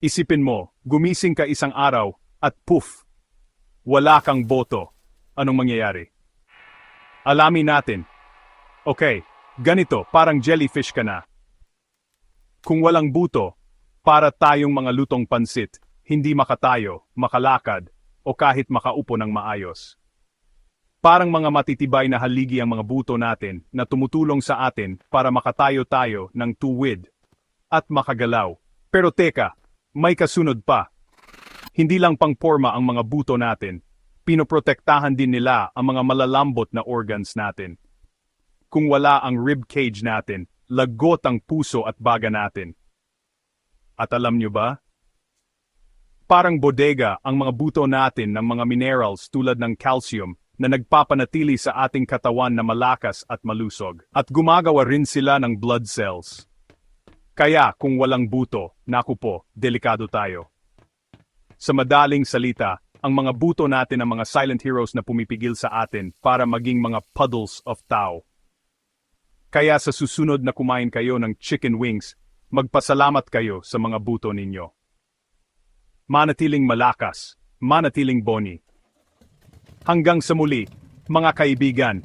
Isipin mo, gumising ka isang araw at poof, wala kang boto. Anong mangyayari? Alamin natin. Okay, ganito, parang jellyfish ka na. Kung walang buto, para tayong mga lutong pansit, hindi makatayo, makalakad, o kahit makaupo ng maayos. Parang mga matitibay na haligi ang mga buto natin na tumutulong sa atin para makatayo tayo ng tuwid at makagalaw. Pero teka, may kasunod pa. Hindi lang pangporma ang mga buto natin, pinoprotektahan din nila ang mga malalambot na organs natin. Kung wala ang rib cage natin, lagot ang puso at baga natin. At alam nyo ba? Parang bodega ang mga buto natin ng mga minerals tulad ng calcium na nagpapanatili sa ating katawan na malakas at malusog. At gumagawa rin sila ng blood cells. Kaya kung walang buto, naku po, delikado tayo. Sa madaling salita, ang mga buto natin ang mga silent heroes na pumipigil sa atin para maging mga puddles of tao. Kaya sa susunod na kumain kayo ng chicken wings, magpasalamat kayo sa mga buto ninyo. Manatiling malakas, manatiling boni. Hanggang sa muli, mga kaibigan.